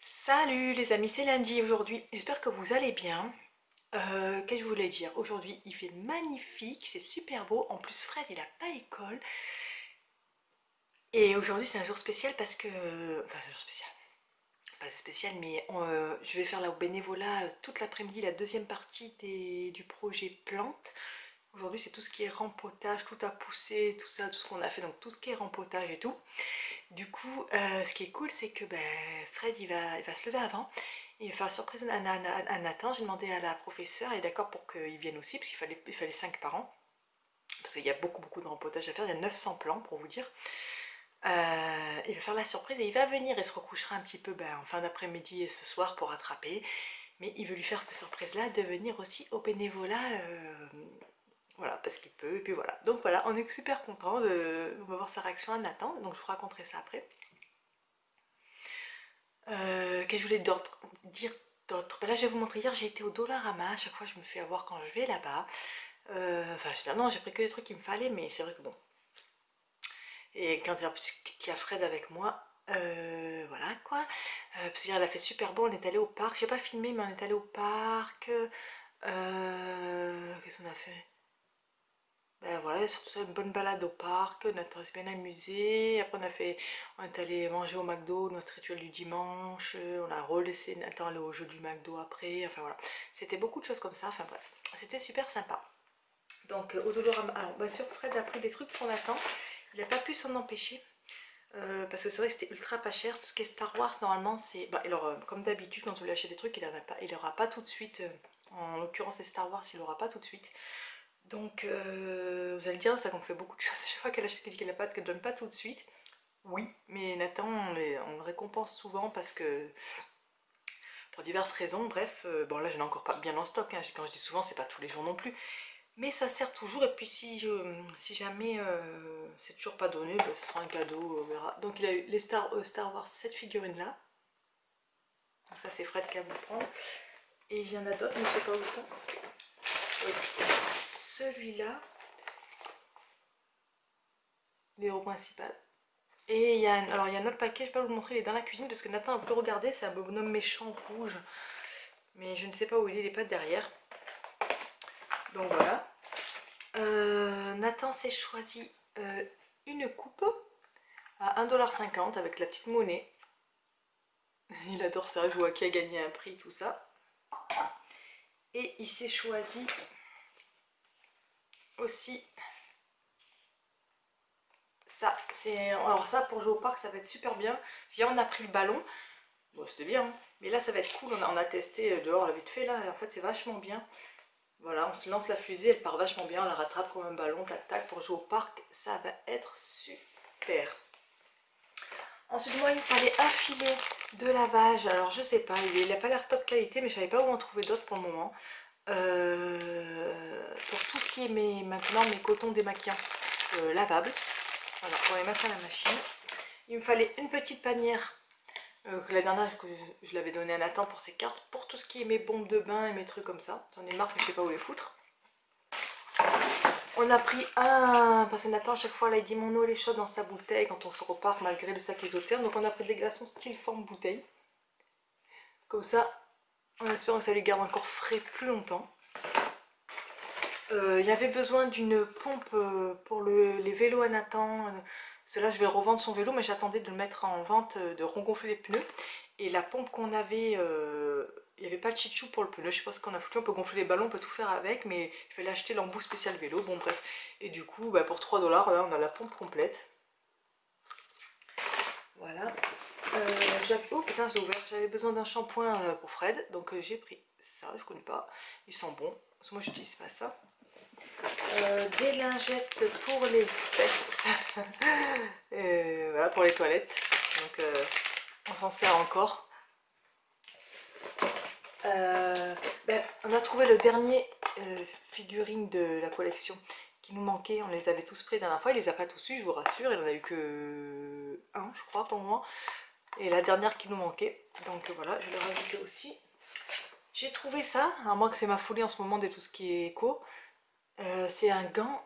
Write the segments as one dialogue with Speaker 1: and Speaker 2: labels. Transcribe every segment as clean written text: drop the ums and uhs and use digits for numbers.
Speaker 1: Salut les amis, c'est lundi aujourd'hui, j'espère que vous allez bien. Qu'est-ce que je voulais dire? Aujourd'hui il fait magnifique, c'est super beau, en plus Fred il a pas école. Et aujourd'hui c'est un jour spécial parce que... Enfin un jour spécial, pas spécial mais je vais faire là au bénévolat toute l'après-midi la deuxième partie du projet plantes. Aujourd'hui c'est tout ce qui est rempotage, tout à pousser, tout ça, tout ce qu'on a fait, donc tout ce qui est rempotage et tout. Du coup, ce qui est cool, c'est que Fred, il va se lever avant. Il va faire la surprise à Nathan. J'ai demandé à la professeure, elle est d'accord pour qu'il vienne aussi, parce qu'il fallait 5 parents. Parce qu'il y a beaucoup de rempotage à faire, il y a 900 plans pour vous dire. Il va faire la surprise et il va venir et se recouchera un petit peu en fin d'après-midi et ce soir pour rattraper. Mais il veut lui faire cette surprise-là de venir aussi au bénévolat. Voilà, parce qu'il peut, et puis voilà. Donc voilà, on est super content on va voir sa réaction à Nathan, donc je vous raconterai ça après. Qu'est-ce que je voulais dire d'autre? Là, je vais vous montrer. Hier, j'ai été au Dollarama. À chaque fois, je me fais avoir quand je vais là-bas. Enfin, non, j'ai pris que les trucs qu'il me fallait, mais c'est vrai que bon. Et quand il y a Fred avec moi, voilà quoi. Parce qu'hier, elle a fait super beau. On est allé au parc. J'ai pas filmé, mais on est allé au parc. Qu'est-ce qu'on a fait? Ben voilà, surtout ça, une bonne balade au parc, on s'est bien amusé. Après on est allé manger au McDo, notre rituel du dimanche. On a relaissé Nathan aller au jeu du McDo après. Enfin voilà, c'était beaucoup de choses comme ça. Enfin bref, c'était super sympa. Donc au Dolorama, alors sûr Fred a pris des trucs pour Nathan. Il n'a pas pu s'en empêcher. Parce que c'est vrai que c'était ultra pas cher. Tout ce qui est Star Wars, normalement, c'est. Bah, alors, comme d'habitude, quand vous lui achetez des trucs, il aura pas tout de suite. En l'occurrence, c'est Star Wars, il aura pas tout de suite. Donc, vous allez dire, ça qu'on fait beaucoup de choses. Chaque fois qu'elle achète quelque chose qu'elle ne donne pas tout de suite. Oui, mais Nathan, on le récompense souvent parce que, pour diverses raisons, bref, bon là, je n'ai encore pas bien en stock. Hein. Quand je dis souvent, c'est pas tous les jours non plus. Mais ça sert toujours, et puis si jamais c'est toujours pas donné, ce sera un cadeau, on verra. Donc, il a eu les Star Wars, cette figurine-là. Donc, ça, c'est Fred qui a voulu prendre. Et il y en a d'autres, mais je sais pas où ils sont. Oui. Celui-là, l'héros principal. Et alors il y a un autre paquet, je vais pas vous le montrer, il est dans la cuisine parce que Nathan a pu le regarder, c'est un bonhomme méchant rouge. Mais je ne sais pas où il est pas derrière. Donc voilà. Nathan s'est choisi une coupe à 1,50 $ avec la petite monnaie. Il adore ça, je vois qui a gagné un prix, tout ça. Et il s'est choisi aussi ça. Alors ça pour jouer au parc, ça va être super bien. Hier on a pris le ballon. Bon, c'était bien, hein. Mais là, ça va être cool. On a testé dehors, la vite fait, là. Et en fait, c'est vachement bien. Voilà, on se lance la fusée, elle part vachement bien. On la rattrape comme un ballon, tac tac, pour jouer au parc. Ça va être super. Ensuite, moi, il me fallait un filet de lavage. Alors, je sais pas, il n'a pas l'air top qualité, mais je savais pas où en trouver d'autres pour le moment. Pour tout ce qui est maintenant mes cotons démaquillants lavables. Voilà, pour les mettre à la machine. Il me fallait une petite panière la dernière que je l'avais donnée à Nathan pour ses cartes, pour tout ce qui est mes bombes de bain et mes trucs comme ça. J'en ai marre mais je sais pas où les foutre. On a pris un, parce que Nathan à chaque fois là il dit mon eau elle est chaude dans sa bouteille quand on se repart malgré le sac isotherme. Donc on a pris des glaçons style forme bouteille. Comme ça, en espérant que ça les garde encore frais plus longtemps. Il y avait besoin d'une pompe pour les vélos à Nathan. Parce que là je vais revendre son vélo mais j'attendais de le mettre en vente, de regonfler les pneus. Et la pompe qu'on avait, il n'y avait pas de chichou pour le pneu. Je sais pas ce qu'on a foutu, on peut gonfler les ballons, on peut tout faire avec, mais il fallait acheter l'embout spécial vélo. Bon bref. Et du coup, pour 3 $, on a la pompe complète. Voilà. Oh putain, j'ai ouvert. J'avais besoin d'un shampoing pour Fred, donc j'ai pris ça, je connais pas. Ils sont bons, parce que moi j'utilise pas ça. Des lingettes pour les fesses. Voilà, pour les toilettes. Donc on s'en sert encore. On a trouvé le dernier figurine de la collection qui nous manquait. On les avait tous pris la dernière fois. Il les a pas tous eu, je vous rassure. Il en a eu que un, je crois, pour le moment. Et la dernière qui nous manquait. Donc voilà, je vais le rajouter aussi. J'ai trouvé ça. Alors moi que c'est ma folie en ce moment de tout ce qui est éco. C'est un gant.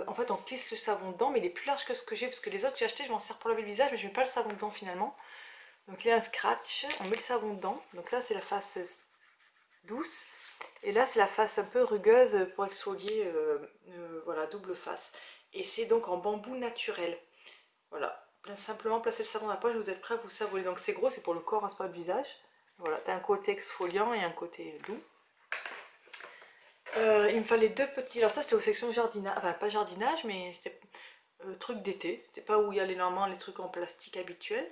Speaker 1: En fait, on glisse le savon dedans, mais il est plus large que ce que j'ai parce que les autres que j'ai acheté, je m'en sers pour laver le visage, mais je mets pas le savon dedans finalement. Donc il y a un scratch, on met le savon dedans. Donc là c'est la face douce. Et là c'est la face un peu rugueuse pour exfolier, voilà, double face. Et c'est donc en bambou naturel. Voilà, simplement placer le savon dans la poche, vous êtes prêt à vous savonner. Donc c'est gros, c'est pour le corps, hein, c'est pas le visage. Voilà, t'as un côté exfoliant et un côté doux. Il me fallait deux petits, alors ça c'était aux sections jardinage, enfin pas jardinage, mais c'était truc d'été. C'était pas où il y a normalement les trucs en plastique habituels.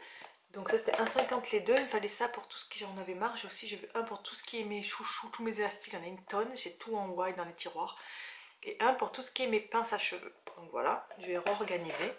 Speaker 1: Donc ça c'était 1,50 les deux, il me fallait ça pour tout ce qui j'en avais marre. J'ai aussi, je veux un pour tout ce qui est mes chouchous, tous mes élastiques, j'en ai une tonne, j'ai tout en white dans les tiroirs. Et un pour tout ce qui est mes pinces à cheveux. Donc voilà, je vais réorganiser.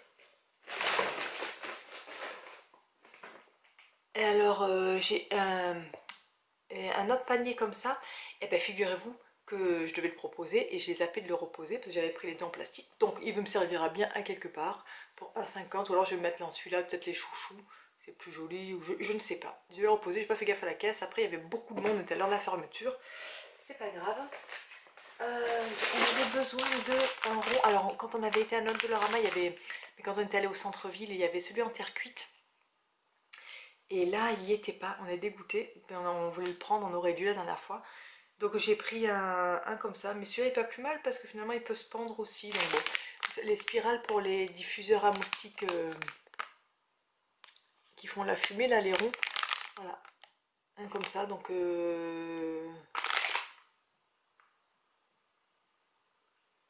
Speaker 1: Et alors j'ai un autre panier comme ça, et bien figurez-vous que je devais le proposer et j'ai zappé de le reposer parce que j'avais pris les deux en plastique. Donc il me servira bien à quelque part pour 1,50 ou alors je vais me mettre dans celui-là, peut-être les chouchous, c'est plus joli, ou je ne sais pas. Je vais le reposer, j'ai pas fait gaffe à la caisse, après il y avait beaucoup de monde, on était à l'heure de la fermeture, c'est pas grave. On avait besoin de un rond, alors quand on avait été à Notre de Lorama, il y avait, mais quand on était allé au centre-ville, il y avait celui en terre cuite. Et là, il n'y était pas, on est dégoûté. On voulait le prendre, on aurait dû la dernière fois. Donc j'ai pris un comme ça, mais celui-là n'est pas plus mal parce que finalement il peut se pendre aussi. Donc bon, les spirales pour les diffuseurs à moustiques qui font la fumée, là, les ronds. Voilà, un comme ça, donc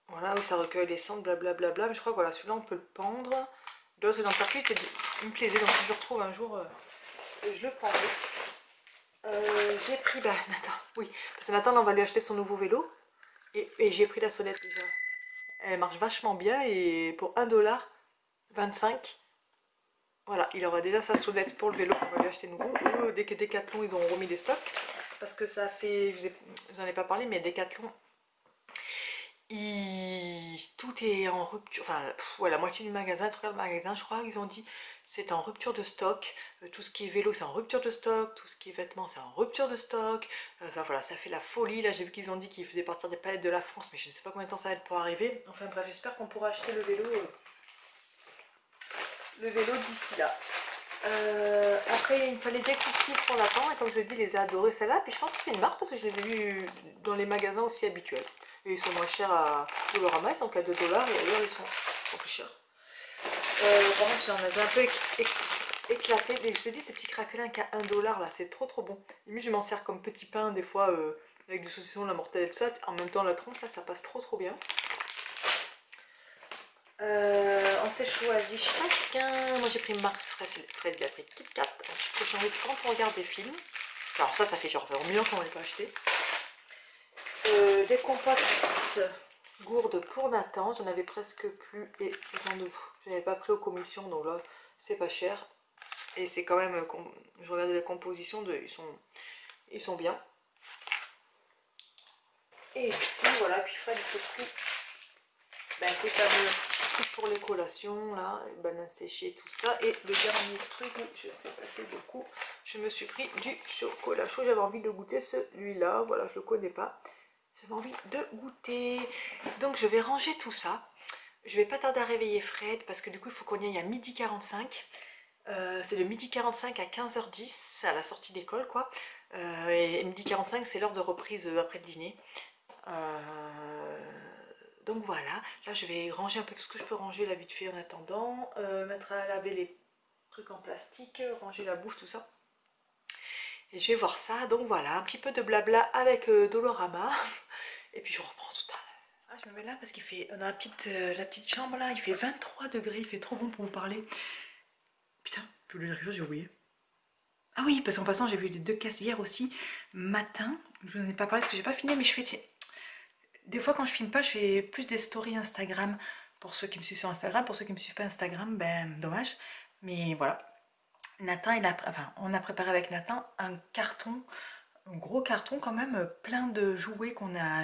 Speaker 1: voilà, où ça recueille les cendres, blablabla. Mais je crois que voilà, celui-là on peut le pendre. L'autre est dans le circuit, il me plaisait, donc si je le retrouve un jour, je le prendrai. J'ai pris, bah Nathan, oui, parce que Nathan là, on va lui acheter son nouveau vélo. Et j'ai pris la sonnette déjà. Elle marche vachement bien et pour 1,25 $, voilà, il aura déjà sa sonnette pour le vélo qu'on va lui acheter nouveau. Dès que Decathlon, ils ont remis des stocks. Parce que ça fait, je vous en ai pas parlé, mais Decathlon, tout est en rupture. Enfin, ouais, la moitié du magasin, tout le magasin, je crois qu'ils ont dit c'est en rupture de stock. Tout ce qui est vélo, c'est en rupture de stock. Tout ce qui est vêtements, c'est en rupture de stock. Enfin voilà, ça fait la folie. Là, j'ai vu qu'ils ont dit qu'ils faisaient partir des palettes de la France, mais je ne sais pas combien de temps ça va être pour arriver. Enfin bref, j'espère qu'on pourra acheter le vélo d'ici là. Après, il me fallait des cookies pour Nathan, et comme je l'ai dit, il les a adorés celle-là. Puis je pense que c'est une marque parce que je les ai vus dans les magasins aussi habituels. Et ils sont moins chers à Dolorama, ils sont qu'à 2 $ et ailleurs ils sont plus chers. Par contre, j'en avais un peu éclaté. Et je vous ai dit, ces petits craquelins qu'à 1 $ là, c'est trop trop bon. Limite, je m'en sers comme petit pain des fois avec du saucisson, la mortelle et tout ça. En même temps, la tranche là, ça passe trop trop bien. On s'est choisi chacun. Moi j'ai pris Mars, Fred il a pris Kit Kat. Ensuite j'ai envie de quand on regarde des films. Alors ça fait genre 20 millions qu'on ne l'a pas acheté. Des compotes gourdes pour Nathan. J'en avais presque plus et je n'avais pas pris aux commissions donc là c'est pas cher. Et c'est quand même, je regardais les compositions, ils sont bien. Et puis voilà, puis Fred il s'est pris ces fameux trucs pour les collations, là, les bananes séchées, tout ça. Et le dernier truc, je sais, ça fait beaucoup, je me suis pris du chocolat chaud. J'avais envie de goûter celui-là, voilà, je le connais pas. J'avais envie de goûter. Donc je vais ranger tout ça. Je vais pas tarder à réveiller Fred parce que du coup il faut qu'on y aille à 12h45. C'est de 12h45 à 15h10 à la sortie d'école quoi. Et 12h45 c'est l'heure de reprise après le dîner. Donc voilà, là je vais ranger un peu tout ce que je peux ranger là vite fait en attendant, mettre à laver les trucs en plastique, ranger la bouffe, tout ça. Et je vais voir ça, donc voilà, un petit peu de blabla avec Dolorama, et puis je reprends tout à l'heure. Ah, je me mets là parce qu'il fait, dans la petite chambre là, il fait 23 degrés, il fait trop bon pour vous parler. Putain, je voulais dire quelque chose, j'ai oublié. Ah oui, parce qu'en passant, j'ai vu les deux casses hier aussi, matin, je vous en ai pas parlé parce que j'ai pas fini, mais je fais... Des fois quand je filme pas, je fais plus des stories Instagram pour ceux qui me suivent sur Instagram. Pour ceux qui me suivent pas Instagram, ben dommage. Mais voilà. Nathan, on a préparé avec Nathan un carton, un gros carton quand même, plein de jouets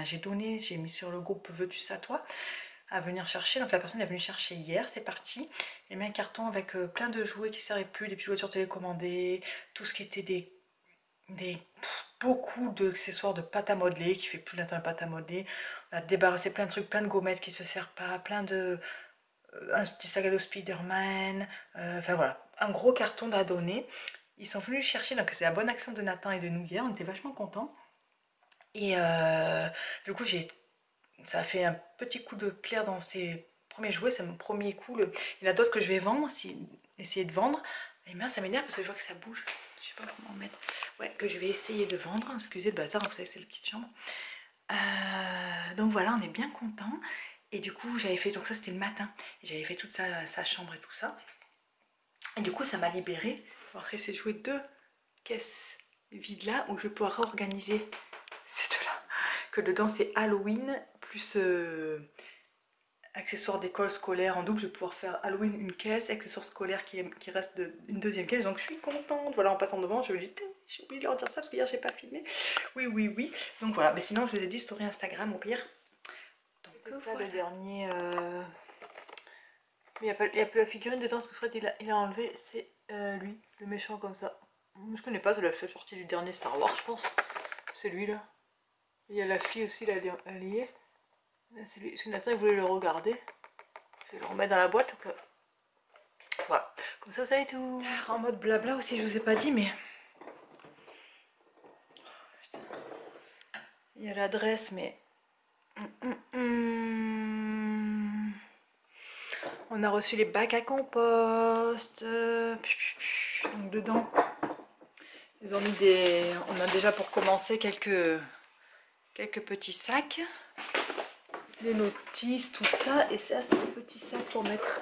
Speaker 1: j'ai donné, j'ai mis sur le groupe Veux-tu ça toi à venir chercher. Donc la personne est venue chercher hier, c'est parti. J'ai mis un carton avec plein de jouets qui ne servaient plus, des petites voitures télécommandées, tout ce qui était beaucoup d'accessoires de pâte à modeler qui fait plus longtemps de pâte à modeler. On a débarrassé plein de trucs, plein de gommettes qui se servent pas, plein de un petit sac à dos Spider-Man, enfin voilà, un gros carton à donner. ils sont venus chercher, donc c'est la bonne action de Nathan et de nous hier, on était vachement contents. Et du coup, ça a fait un petit coup de clair dans ces premiers jouets, c'est mon premier coup. Il y en a d'autres que je vais vendre, essayer de vendre. Et bien ça m'énerve parce que je vois que ça bouge. Je sais pas comment mettre. Ouais, que je vais essayer de vendre. Excusez le bazar, vous savez, c'est la petite chambre. Donc voilà, on est bien content. Et du coup, j'avais fait, donc ça c'était le matin, j'avais fait toute sa chambre et tout ça. Et du coup, ça m'a libérée. Après, c'est jouer 2 caisses vides là où je vais pouvoir réorganiser ces deux-là. Que dedans, c'est Halloween plus accessoires d'école scolaire en double. Je vais pouvoir faire Halloween une caisse, accessoires scolaires qui reste une deuxième caisse. Donc, je suis contente. Voilà, en passant devant, je me dis, j'ai oublié de leur dire ça parce qu'hier, j'ai pas filmé. Oui, oui, oui. Donc voilà, mais sinon, je vous ai dit story Instagram au pire. Donc, c'est ça voilà. Le dernier. Il n'y a plus la figurine dedans, parce que Fred il a enlevé, c'est lui, le méchant comme ça. Je connais pas, ça doit faire partie du dernier Star Wars, je pense. C'est lui là. Il y a la fille aussi, là, elle y est. Là, c'est lui. Parce que Nathan il voulait le regarder. Je vais le remettre dans la boîte. Donc, voilà. Comme ça, vous savez tout. En mode blabla aussi, je vous ai pas dit, mais. Il y a l'adresse, mais. On a reçu les bacs à compost. Donc dedans, ils ont mis des. On a déjà pour commencer quelques petits sacs. Des notices, tout ça. Et ça, c'est le petit sac pour mettre.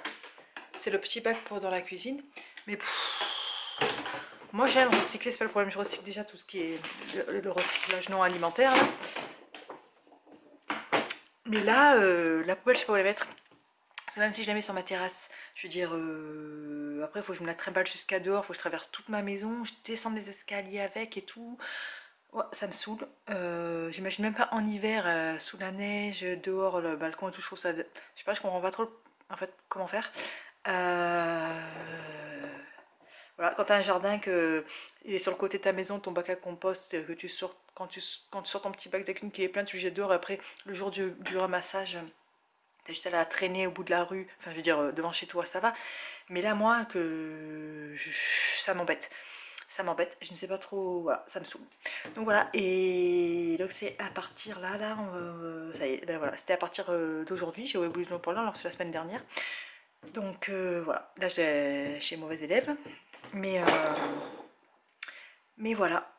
Speaker 1: C'est le petit bac pour dans la cuisine. Mais moi j'aime recycler, c'est pas le problème. Je recycle déjà tout ce qui est le recyclage non alimentaire. Là. Mais là, la poubelle, je sais pas où la mettre. Parce que même si je la mets sur ma terrasse, je veux dire, après, il faut que je me la trimballe jusqu'à dehors, il faut que je traverse toute ma maison, je descends des escaliers avec et tout. Ouais, ça me saoule. J'imagine même pas en hiver, sous la neige, dehors, le balcon et tout, je trouve ça. Je sais pas, je comprends pas trop en fait comment faire. Voilà, quand tu as un jardin que il est sur le côté de ta maison, ton bac à compost, que tu sors, quand tu sors ton petit bac d'acune qui est plein, tu le jettes dehors. Après, le jour du ramassage, t'as juste à la traîner au bout de la rue, enfin je veux dire devant chez toi, ça va. Mais là, moi, ça m'embête. Ça m'embête, je ne sais pas trop, voilà, ça me saoule. Donc voilà, et donc c'est à partir là, ça y est, ben voilà, c'était à partir d'aujourd'hui, j'ai oublié de en parler, alors c'est la semaine dernière. Donc voilà, là j'ai mauvais élève, mais voilà.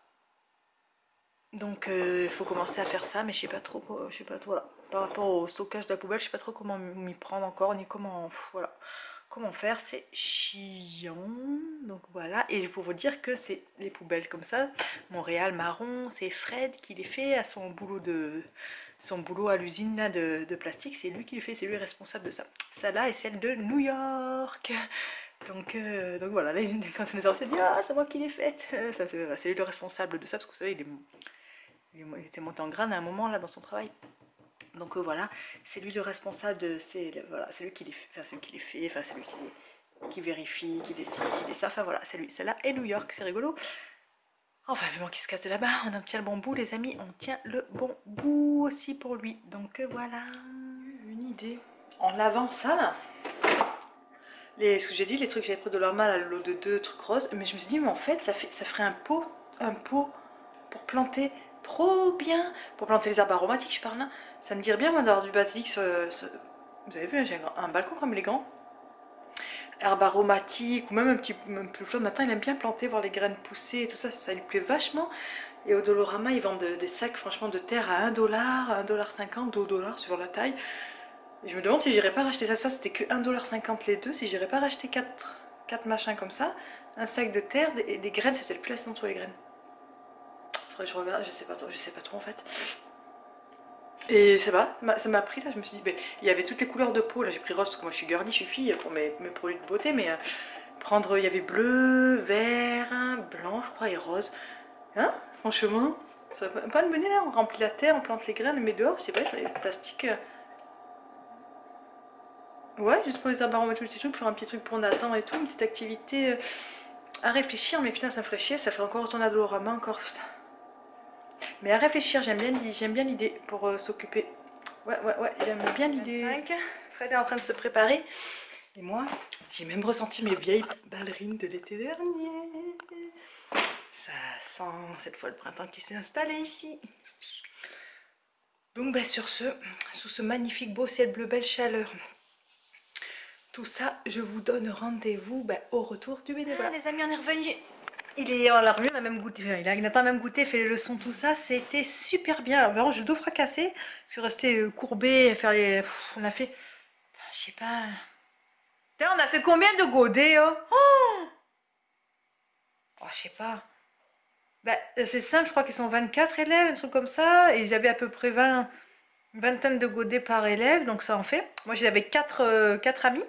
Speaker 1: Donc il faut commencer à faire ça, mais je sais pas trop, je sais pas trop, voilà. Par rapport au stockage de la poubelle, je sais pas trop comment m'y prendre encore, ni comment, voilà, comment faire, c'est chiant. Donc voilà, et pour vous dire que c'est les poubelles comme ça, Montréal marron, c'est Fred qui les fait à son boulot à l'usine là de plastique, c'est lui qui le fait, c'est lui le responsable de ça. Ça là est celle de New York. Donc voilà, là, quand on les a reçus, dit ah c'est moi qui l'ai faite. Enfin, c'est lui le responsable de ça, parce que vous savez, il était monté en grade à un moment là dans son travail. Donc voilà, c'est lui le responsable de voilà, c'est lui qui les fait, enfin, c'est lui qui les fait, enfin c'est lui qui vérifie, qui décide, qui dit ça, enfin voilà, c'est lui. Celle-là est New York, c'est rigolo. Enfin, vivement qu'il se casse de là-bas, on en tient le bon bout, les amis, on tient le bon bout aussi pour lui. Donc voilà, une idée. En lavant ça là, ce que j'ai dit, les trucs que j'avais pris de leur mal, le lot de 2 trucs roses, mais je me suis dit, mais en fait, ça ferait un pot pour planter trop bien, pour planter les herbes aromatiques, je parle là. Ça me dirait bien, moi, d'avoir du basilic Vous avez vu, j'ai un balcon comme les grands. Herbes aromatiques, ou même un petit même plus flot. Nathan, il aime bien planter, voir les graines pousser et tout ça, ça lui plaît vachement. Et au Dolorama, ils vendent des sacs, franchement, de terre à 1$, à 1,50$, 2$, suivant la taille. Et je me demande si j'irais pas racheter ça, c'était que 1,50$ les deux, si j'irais pas racheter 4 machins comme ça, un sac de terre et des graines, c'est peut-être plus la entre les graines. Faudrait que je regarde, je sais pas trop en fait. Et ça va, ça m'a pris là, je me suis dit, ben, il y avait toutes les couleurs de peau, là j'ai pris rose parce que moi je suis girly, je suis fille pour mes produits de beauté, mais il y avait bleu, vert, blanc je crois et rose. Hein, franchement, ça va pas le mener là, on remplit la terre, on plante les graines, mais dehors, je sais pas, ça le plastique. Ouais, juste pour les herbes aromatiques, petit truc, faire un petit truc pour Nathan et tout, une petite activité à réfléchir, mais putain ça me ferait chier, ça ferait encore retourner à Dolorama, encore putain. Mais à réfléchir, j'aime bien l'idée pour s'occuper. Ouais, j'aime bien l'idée. Fred est en train de se préparer. Et moi, j'ai même ressenti mes vieilles ballerines de l'été dernier. Ça sent cette fois le printemps qui s'est installé ici. Donc sur ce, sous ce magnifique beau ciel bleu, belle chaleur, tout ça, je vous donne rendez-vous au retour du bénévolat. Les amis, on est revenus. On a revenu, on a même goûté, Nathan a même goûté, fait les leçons, tout ça, c'était super bien. Vraiment, j'ai le dos fracassé, je suis restée courbée, faire les... on a fait, je sais pas... On a fait combien de godets je sais pas. C'est simple, je crois qu'ils sont 24 élèves, un truc comme ça, et ils avaient à peu près une vingtaine de godets par élève, donc ça en fait. Moi j'avais 4 amis.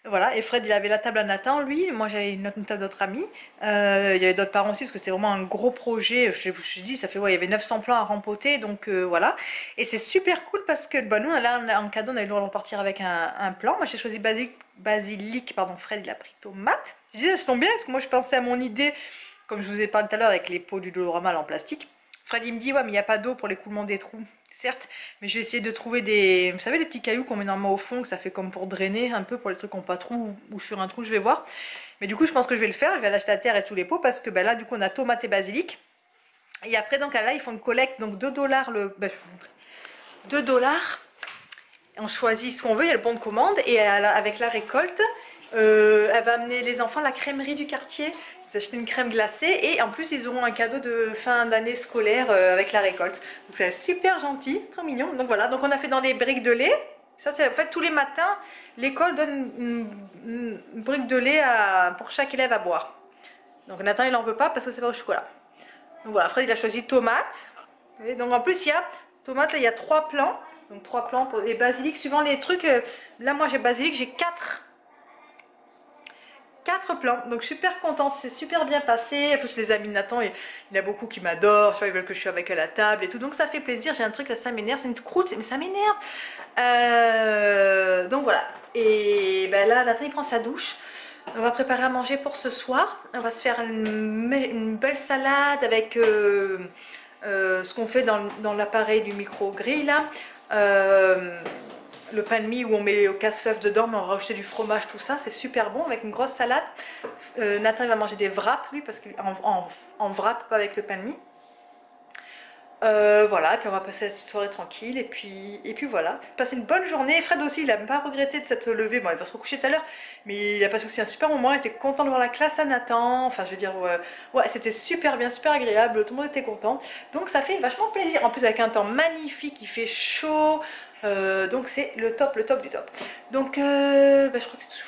Speaker 1: Voilà, et Fred il avait la table à Nathan, lui, moi j'avais une table d'autres amis. Il y avait d'autres parents aussi, parce que c'est vraiment un gros projet. Je vous dis, ça fait, il y avait 900 plans à rempoter, donc voilà. Et c'est super cool parce que nous, en cadeau, on a eu le droit de repartir avec un plan. Moi j'ai choisi basilic, pardon, Fred il a pris tomate. Je disais, ça tombe bien, parce que moi je pensais à mon idée, comme je vous ai parlé tout à l'heure, avec les pots du Dolorama en plastique. Fred il me dit, ouais, mais il n'y a pas d'eau pour l'écoulement des trous. Certes, mais je vais essayer de trouver des... Vous savez, les petits cailloux qu'on met normalement au fond, que ça fait comme pour drainer un peu, pour les trucs qui n'ont pas de trou ou sur un trou, je vais voir. Mais du coup, je pense que je vais le faire, je vais aller acheter la terre et tous les pots, parce que là, du coup, on a tomate et basilic. Et après, donc là, ils font une collecte, donc 2 $, 2 $. On choisit ce qu'on veut, il y a le bon de commande, et avec la récolte, elle va amener les enfants à la crèmerie du quartier, s'acheter une crème glacée, et en plus ils auront un cadeau de fin d'année scolaire avec la récolte. Donc c'est super gentil, trop mignon. Donc voilà, donc on a fait dans des briques de lait. Ça c'est en fait tous les matins, l'école donne une brique de lait pour chaque élève à boire. Donc Nathan il n'en veut pas parce que c'est pas au chocolat. Donc voilà, après il a choisi tomate. Et donc en plus il y a tomate, là il y a 3 plants. Donc 3 plants pour les basilic, suivant les trucs. Là moi j'ai basilic, j'ai 4 plans, donc super contente, c'est super bien passé. En plus les amis de Nathan, il y en a beaucoup qui m'adorent, tu vois, ils veulent que je sois avec eux à la table et tout, donc ça fait plaisir. J'ai un truc là, ça m'énerve, c'est une croûte, mais ça m'énerve. Donc voilà, et là Nathan il prend sa douche. On va préparer à manger pour ce soir. On va se faire une belle salade avec ce qu'on fait dans l'appareil du micro-grill là. Le pain de mie où on met au casse-fleuve dedans, mais on va rajouter du fromage, tout ça, c'est super bon avec une grosse salade. Nathan il va manger des wraps lui, parce qu'en wrap, pas avec le pain de mie. Voilà, et puis on va passer la soirée tranquille, et puis voilà, passer une bonne journée. Fred aussi, il n'a même pas regretté de s'être levé, bon il va se recoucher tout à l'heure, mais il a passé aussi un super moment, il était content de voir la classe à Nathan, enfin je veux dire, ouais c'était super bien, super agréable, tout le monde était content, donc ça fait vachement plaisir, en plus avec un temps magnifique, il fait chaud, donc c'est le top du top. Donc je crois que c'est tout.